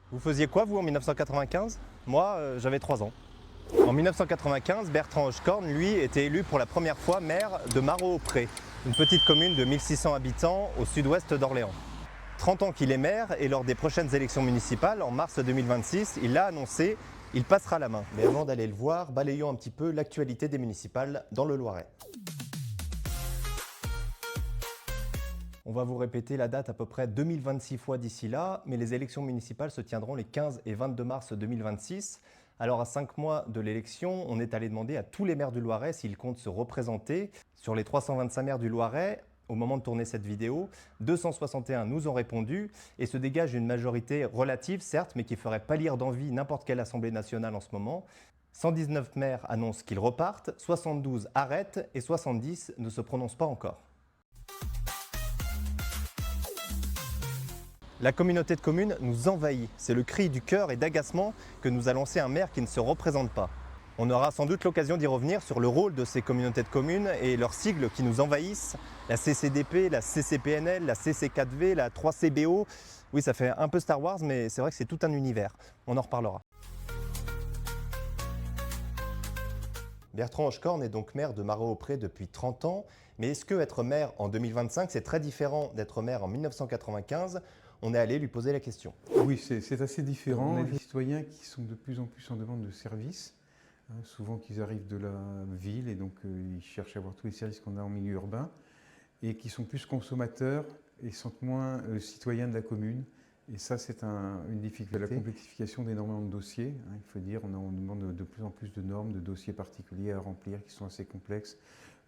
Vous faisiez quoi, vous, en 1995? Moi, j'avais 3 ans. En 1995, Bertrand Hochecorne, lui, était élu pour la première fois maire de Marot-Aupré, une petite commune de 1600 habitants au sud-ouest d'Orléans. 30 ans qu'il est maire et lors des prochaines élections municipales, en mars 2026, il l'a annoncé, il passera la main. Mais avant d'aller le voir, balayons un petit peu l'actualité des municipales dans le Loiret. On va vous répéter la date à peu près 2026 fois d'ici là, mais les élections municipales se tiendront les 15 et 22 mars 2026. Alors à 5 mois de l'élection, on est allé demander à tous les maires du Loiret s'ils comptent se représenter. Sur les 325 maires du Loiret, au moment de tourner cette vidéo, 261 nous ont répondu et se dégage une majorité relative, certes, mais qui ferait pâlir d'envie n'importe quelle assemblée nationale en ce moment. 119 maires annoncent qu'ils repartent, 72 arrêtent et 70 ne se prononcent pas encore. La communauté de communes nous envahit. C'est le cri du cœur et d'agacement que nous a lancé un maire qui ne se représente pas. On aura sans doute l'occasion d'y revenir sur le rôle de ces communautés de communes et leurs sigles qui nous envahissent. La CCDP, la CCPNL, la CC4V, la 3CBO. Oui, ça fait un peu Star Wars, mais c'est vrai que c'est tout un univers. On en reparlera. Bertrand Hochecorne est donc maire de Marot-Aupré depuis 30 ans. Mais est-ce que être maire en 2025, c'est très différent d'être maire en 1995? On est allé lui poser la question. Oui, c'est assez différent. On a des citoyens qui sont de plus en plus en demande de services. Souvent qu'ils arrivent de la ville et donc ils cherchent à avoir tous les services qu'on a en milieu urbain et qui sont plus consommateurs et sont moins citoyens de la commune. Et ça, c'est une difficulté. La complexification d'énormément de dossiers. Il faut dire, on demande de plus en plus de normes, de dossiers particuliers à remplir qui sont assez complexes.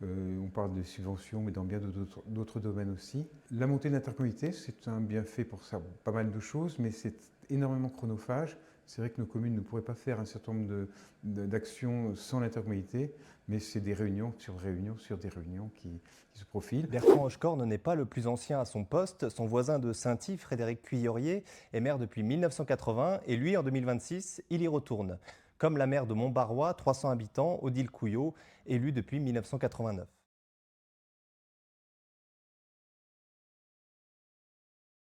On parle de subventions, mais dans bien d'autres domaines aussi. La montée de l'intercommunalité, c'est un bienfait pour ça, pas mal de choses, mais c'est énormément chronophage. C'est vrai que nos communes ne pourraient pas faire un certain nombre d'actions sans l'intercommunalité, mais c'est des réunions sur réunions sur des réunions qui se profilent. Bertrand Hochecorne n'est pas le plus ancien à son poste. Son voisin de Sainty, Frédéric Cuillerier, est maire depuis 1980 et lui, en 2026, il y retourne. Comme la maire de Montbarrois, 300 habitants, Odile Couillot, élue depuis 1989.